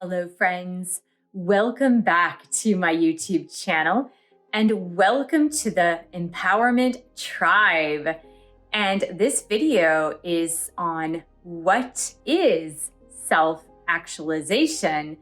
Hello, friends. Welcome back to my YouTube channel and welcome to the Empowerment Tribe. And this video is on what is self-actualization.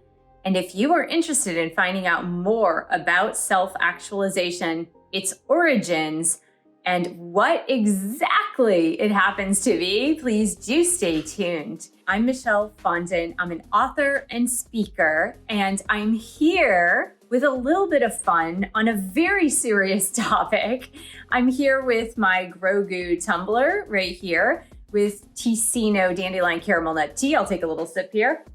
And if you are interested in finding out more about self-actualization, its origins, and what exactly it happens to be, please do stay tuned. I'm Michelle Fondin. I'm an author and speaker, and I'm here with a little bit of fun on a very serious topic. I'm here with my Grogu tumbler right here with Ticino Dandelion Caramel Nut Tea. I'll take a little sip here.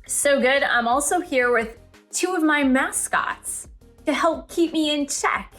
So good. I'm also here with two of my mascots to help keep me in check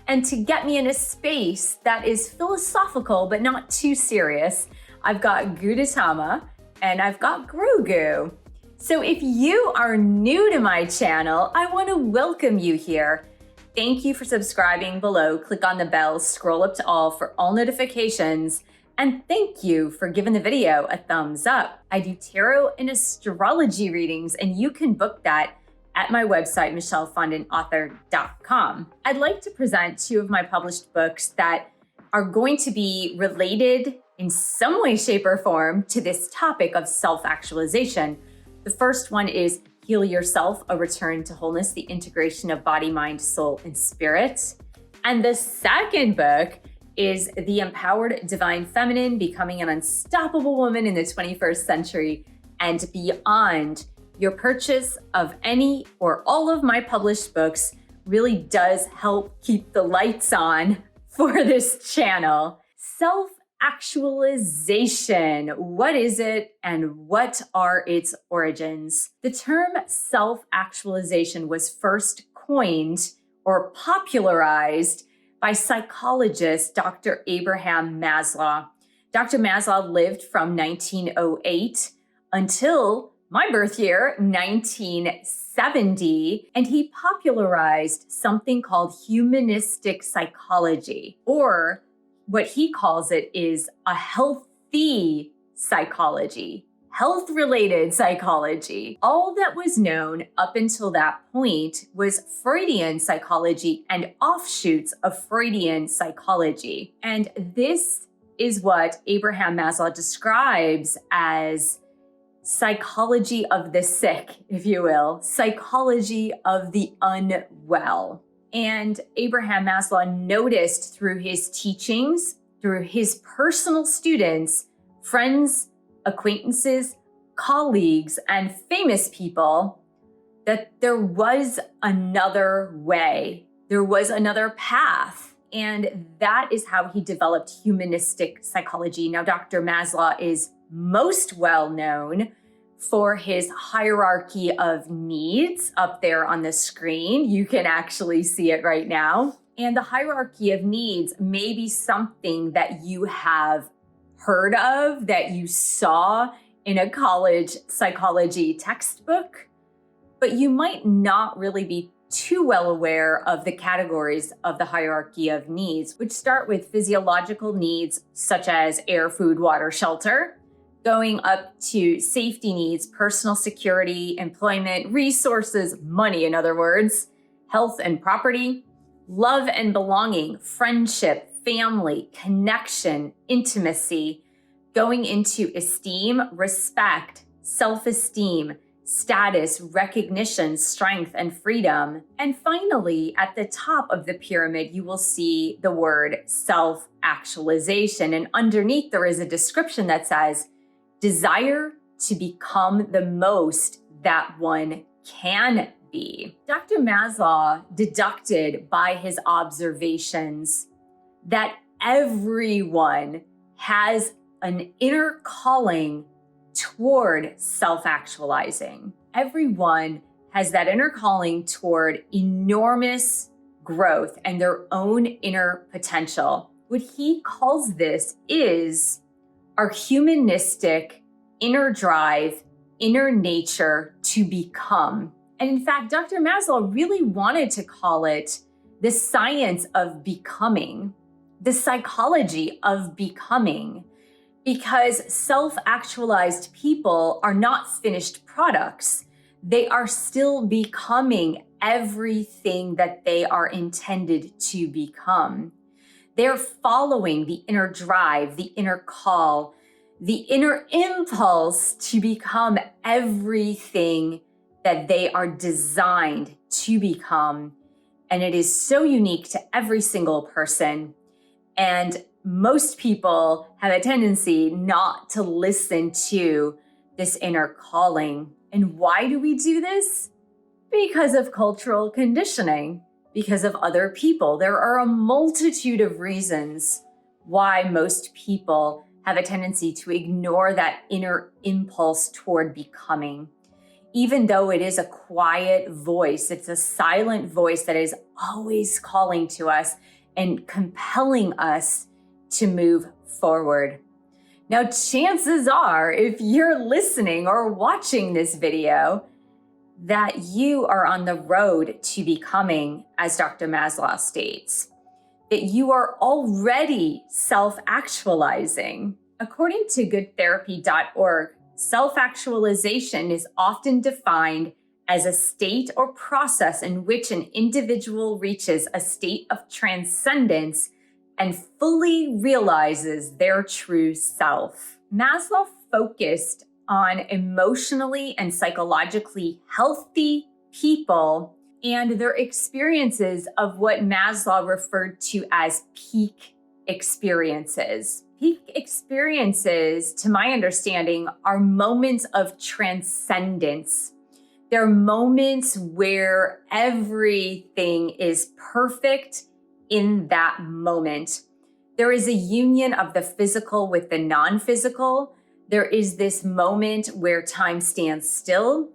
and to get me in a space that is philosophical but not too serious. I've got Gudetama and I've got Grogu. So if you are new to my channel, I want to welcome you here. Thank you for subscribing below. Click on the bell, scroll up to all for all notifications. And thank you for giving the video a thumbs up. I do tarot and astrology readings, and you can book that at my website, michellefondinauthor.com. I'd like to present two of my published books that are going to be related in some way, shape, or form to this topic of self-actualization. The first one is Heal Yourself, A Return to Wholeness, the Integration of Body, Mind, Soul, and Spirit. And the second book is The Empowered Divine Feminine, Becoming an Unstoppable Woman in the 21st Century and Beyond. Your purchase of any or all of my published books really does help keep the lights on for this channel. Self-actualization. What is it and what are its origins? The term self-actualization was first coined or popularized by psychologist Dr. Abraham Maslow. Dr. Maslow lived from 1908 until my birth year, 1970, and he popularized something called humanistic psychology, or what he calls it is a healthy psychology, health-related psychology. All that was known up until that point was Freudian psychology and offshoots of Freudian psychology. And this is what Abraham Maslow describes as psychology of the sick, if you will, psychology of the unwell. And Abraham Maslow noticed through his teachings, through his personal students, friends, acquaintances, colleagues, and famous people, that there was another way, there was another path. And that is how he developed humanistic psychology. Now, Dr. Maslow is most well known for his hierarchy of needs up there on the screen. You can actually see it right now. And the hierarchy of needs may be something that you have heard of, that you saw in a college psychology textbook, but you might not really be too well aware of the categories of the hierarchy of needs, which start with physiological needs such as air, food, water, shelter, going up to safety needs, personal security, employment, resources, money, in other words, health and property, love and belonging, friendship, family, connection, intimacy, going into esteem, respect, self-esteem, status, recognition, strength, and freedom. And finally, at the top of the pyramid, you will see the word self-actualization. And underneath, there is a description that says, desire to become the most that one can be. Dr. Maslow deducted by his observations that everyone has an inner calling toward self-actualizing. Everyone has that inner calling toward enormous growth and their own inner potential. What he calls this is our humanistic inner drive, inner nature to become. And in fact, Dr. Maslow really wanted to call it the science of becoming, the psychology of becoming. Because self-actualized people are not finished products. They are still becoming everything that they are intended to become. They're following the inner drive, the inner call, the inner impulse to become everything that they are designed to become. And it is so unique to every single person. And most people have a tendency not to listen to this inner calling. And why do we do this? Because of cultural conditioning, because of other people. There are a multitude of reasons why most people have a tendency to ignore that inner impulse toward becoming. Even though it is a quiet voice, it's a silent voice that is always calling to us and compelling us to move forward. Now, chances are, if you're listening or watching this video, that you are on the road to becoming, as Dr. Maslow states, that you are already self-actualizing. According to goodtherapy.org, self-actualization is often defined as a state or process in which an individual reaches a state of transcendence and fully realizes their true self. Maslow focused on emotionally and psychologically healthy people and their experiences of what Maslow referred to as peak experiences. Peak experiences, to my understanding, are moments of transcendence. They're moments where everything is perfect in that moment. There is a union of the physical with the non-physical. There is this moment where time stands still.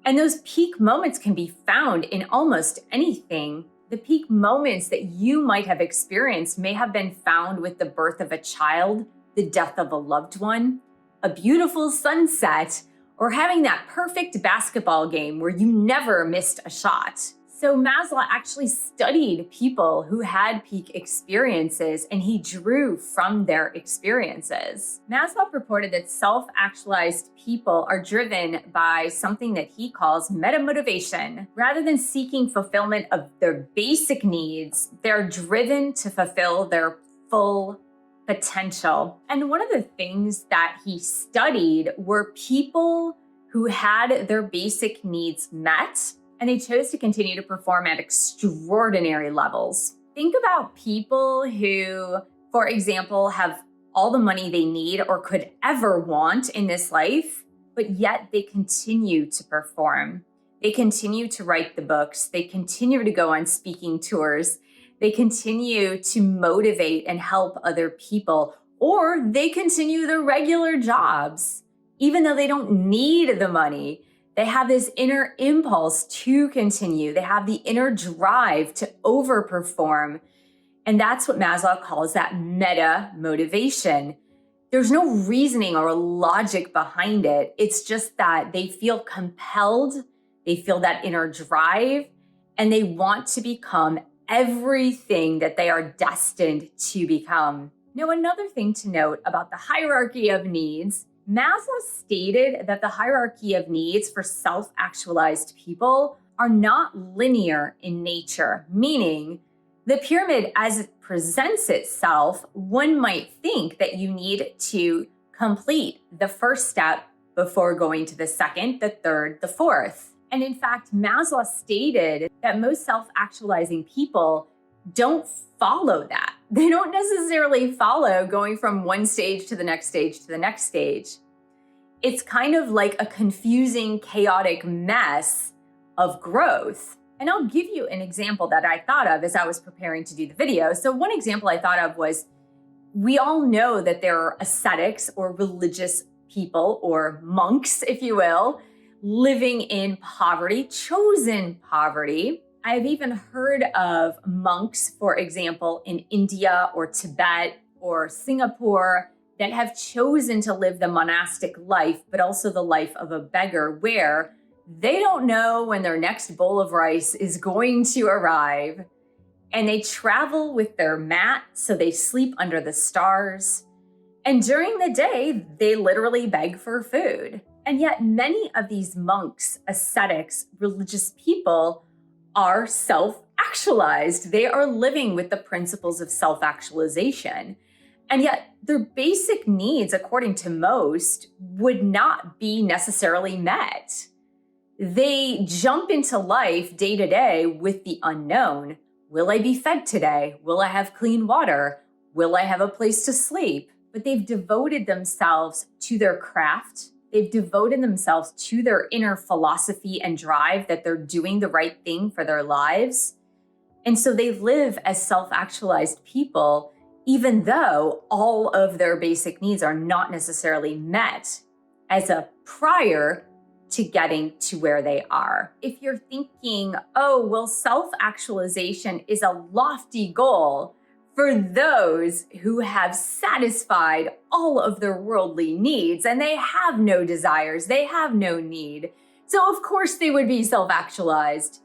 And those peak moments can be found in almost anything. The peak moments that you might have experienced may have been found with the birth of a child, the death of a loved one, a beautiful sunset, or having that perfect basketball game where you never missed a shot. So Maslow actually studied people who had peak experiences, and he drew from their experiences. Maslow reported that self-actualized people are driven by something that he calls meta-motivation. Rather than seeking fulfillment of their basic needs, they're driven to fulfill their full potential. And one of the things that he studied were people who had their basic needs met, and they chose to continue to perform at extraordinary levels. Think about people who, for example, have all the money they need or could ever want in this life, but yet they continue to perform. They continue to write the books. They continue to go on speaking tours. They continue to motivate and help other people, or they continue their regular jobs, even though they don't need the money. They have this inner impulse to continue. They have the inner drive to overperform. And that's what Maslow calls that meta-motivation. There's no reasoning or logic behind it. It's just that they feel compelled, they feel that inner drive, and they want to become everything that they are destined to become. Now, another thing to note about the hierarchy of needs, Maslow stated that the hierarchy of needs for self-actualized people are not linear in nature, meaning the pyramid as it presents itself, one might think that you need to complete the first step before going to the second, the third, the fourth. And in fact, Maslow stated that most self-actualizing people don't follow that. They don't necessarily follow going from one stage to the next stage to the next stage. It's kind of like a confusing, chaotic mess of growth. And I'll give you an example that I thought of as I was preparing to do the video. So one example I thought of was, we all know that there are ascetics or religious people or monks, if you will, living in poverty, chosen poverty. I've even heard of monks, for example, in India or Tibet or Singapore that have chosen to live the monastic life, but also the life of a beggar, where they don't know when their next bowl of rice is going to arrive. And they travel with their mat, so they sleep under the stars. And during the day, they literally beg for food. And yet many of these monks, ascetics, religious people are self-actualized. They are living with the principles of self-actualization. And yet their basic needs, according to most, would not be necessarily met. They jump into life day to day with the unknown. Will I be fed today? Will I have clean water? Will I have a place to sleep? But they've devoted themselves to their craft. They've devoted themselves to their inner philosophy and drive that they're doing the right thing for their lives. And so they live as self-actualized people, even though all of their basic needs are not necessarily met as a prior to getting to where they are. If you're thinking, oh, well, self-actualization is a lofty goal for those who have satisfied all of their worldly needs and they have no desires, they have no need. So of course they would be self-actualized.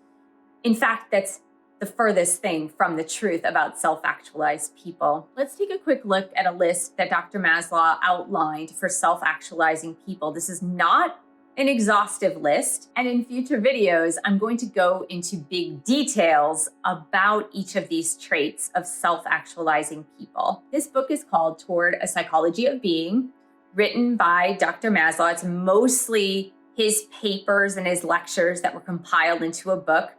In fact, that's the furthest thing from the truth about self-actualized people. Let's take a quick look at a list that Dr. Maslow outlined for self-actualizing people. This is not an exhaustive list, and in future videos, I'm going to go into big details about each of these traits of self-actualizing people. This book is called Toward a Psychology of Being, written by Dr. Maslow. It's mostly his papers and his lectures that were compiled into a book.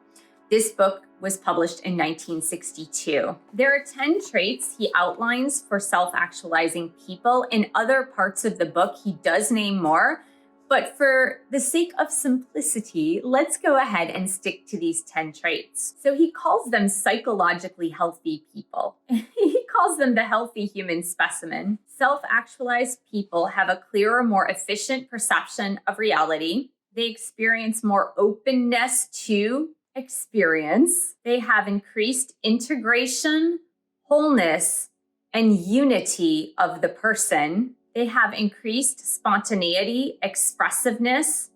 This book was published in 1962. There are 10 traits he outlines for self-actualizing people. In other parts of the book, he does name more, but for the sake of simplicity, let's go ahead and stick to these 10 traits. So he calls them psychologically healthy people. He calls them the healthy human specimen. Self-actualized people have a clearer, more efficient perception of reality. They experience more openness to experience. They have increased integration, wholeness, and unity of the person. They have increased spontaneity, expressiveness,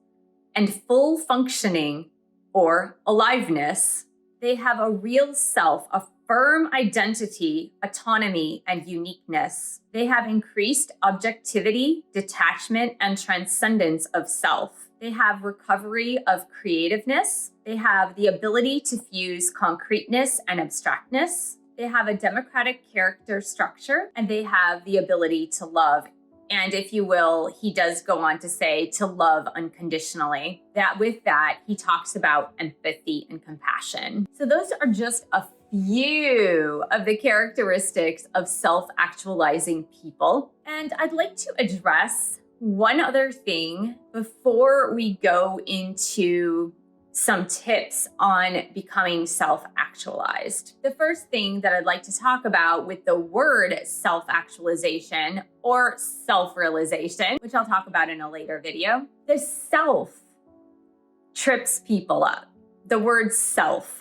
and full functioning or aliveness. They have a real self, a firm identity, autonomy, and uniqueness. They have increased objectivity, detachment, and transcendence of self. They have recovery of creativeness. They have the ability to fuse concreteness and abstractness. They have a democratic character structure, and they have the ability to love. And if you will, he does go on to say to love unconditionally. That with that, he talks about empathy and compassion. So those are just a few of the characteristics of self-actualizing people. And I'd like to address one other thing before we go into some tips on becoming self-actualized. The first thing that I'd like to talk about with the word self-actualization or self-realization, which I'll talk about in a later video, the self trips people up. The word self.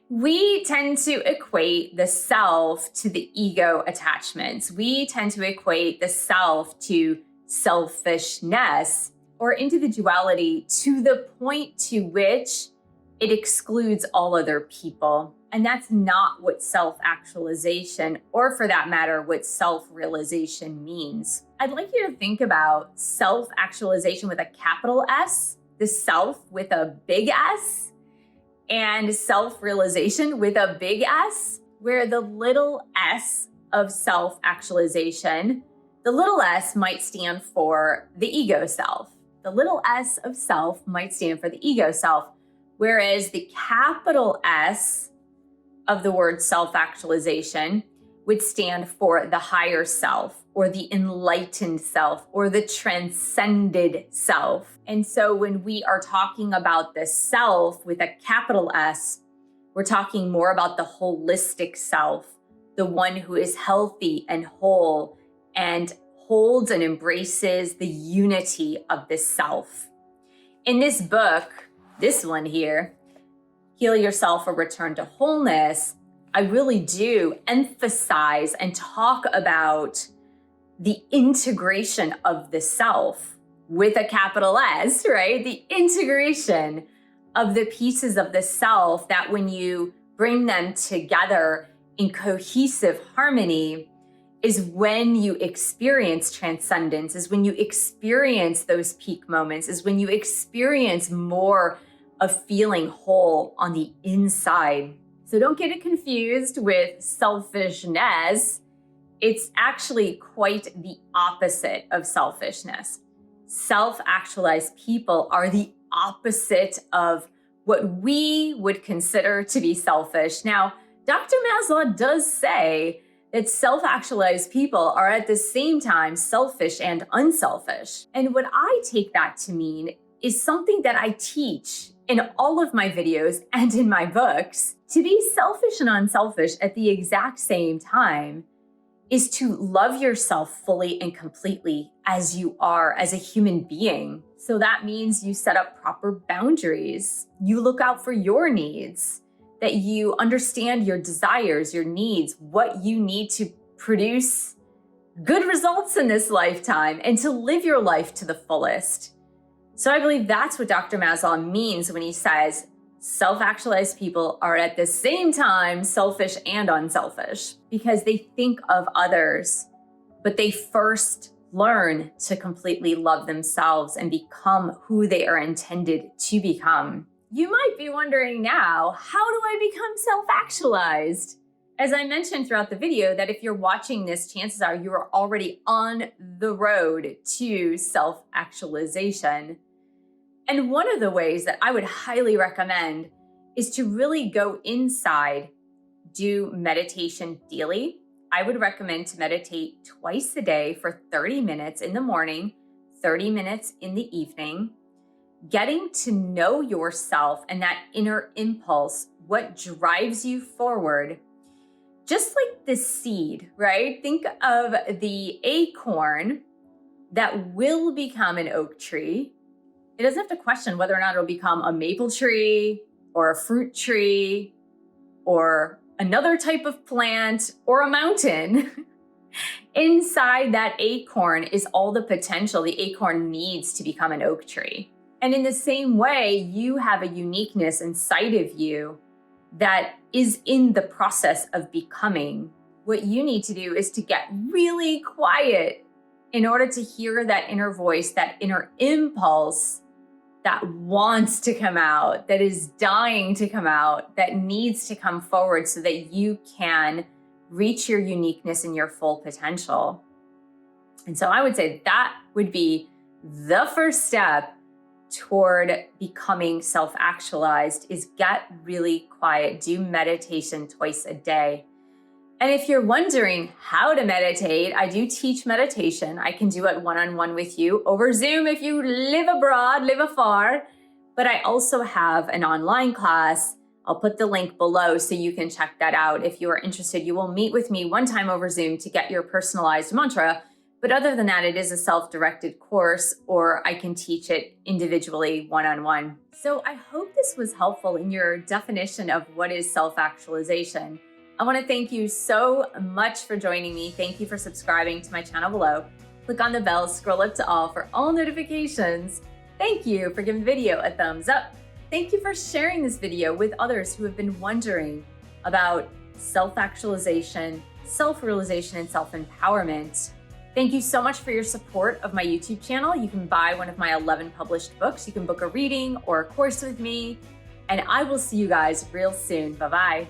We tend to equate the self to the ego attachments. We tend to equate the self to selfishness or individuality to the point to which it excludes all other people. And that's not what self-actualization, or for that matter, what self-realization means. I'd like you to think about self-actualization with a capital S, the self with a big S, and self-realization with a big S, where the little s of self-actualization, the little s might stand for the ego self. The little s of self might stand for the ego self, whereas the capital S of the word self-actualization would stand for the higher self, or the enlightened self, or the transcended self. And so when we are talking about the self with a capital S, we're talking more about the holistic self, the one who is healthy and whole and holds and embraces the unity of the self. In this book, this one here, Heal Yourself or Return to Wholeness, I really do emphasize and talk about the integration of the self with a capital S, right? The integration of the pieces of the self that when you bring them together in cohesive harmony, is when you experience transcendence, is when you experience those peak moments, is when you experience more of feeling whole on the inside. So don't get it confused with selfishness. It's actually quite the opposite of selfishness. Self-actualized people are the opposite of what we would consider to be selfish. Now, Dr. Maslow does say that self-actualized people are at the same time selfish and unselfish. And what I take that to mean is something that I teach in all of my videos and in my books. To be selfish and unselfish at the exact same time is to love yourself fully and completely as you are as a human being. So that means you set up proper boundaries. You look out for your needs, that you understand your desires, your needs, what you need to produce good results in this lifetime and to live your life to the fullest. So I believe that's what Dr. Maslow means when he says self-actualized people are at the same time selfish and unselfish, because they think of others, but they first learn to completely love themselves and become who they are intended to become. You might be wondering now, how do I become self-actualized? As I mentioned throughout the video, that if you're watching this, chances are you are already on the road to self-actualization. And one of the ways that I would highly recommend is to really go inside, do meditation daily. I would recommend to meditate twice a day for 30 minutes in the morning, 30 minutes in the evening, getting to know yourself and that inner impulse, what drives you forward. Just like the seed, right? Think of the acorn that will become an oak tree. It doesn't have to question whether or not it'll become a maple tree or a fruit tree or another type of plant or a mountain. Inside that acorn is all the potential the acorn needs to become an oak tree. And in the same way, you have a uniqueness inside of you that is in the process of becoming. What you need to do is to get really quiet in order to hear that inner voice, that inner impulse that wants to come out, that is dying to come out, that needs to come forward so that you can reach your uniqueness and your full potential. And so I would say that would be the first step toward becoming self-actualized, is get really quiet, do meditation twice a day. And if you're wondering how to meditate, I do teach meditation. I can do it one-on-one with you over Zoom if you live abroad, live afar. But I also have an online class. I'll put the link below so you can check that out. If you are interested, you will meet with me one time over Zoom to get your personalized mantra. But other than that, it is a self-directed course, or I can teach it individually one-on-one. So I hope this was helpful in your definition of what is self-actualization. I want to thank you so much for joining me. Thank you for subscribing to my channel below. Click on the bell, scroll up to all for all notifications. Thank you for giving the video a thumbs up. Thank you for sharing this video with others who have been wondering about self-actualization, self-realization, and self-empowerment. Thank you so much for your support of my YouTube channel. You can buy one of my 11 published books. You can book a reading or a course with me, and I will see you guys real soon. Bye-bye.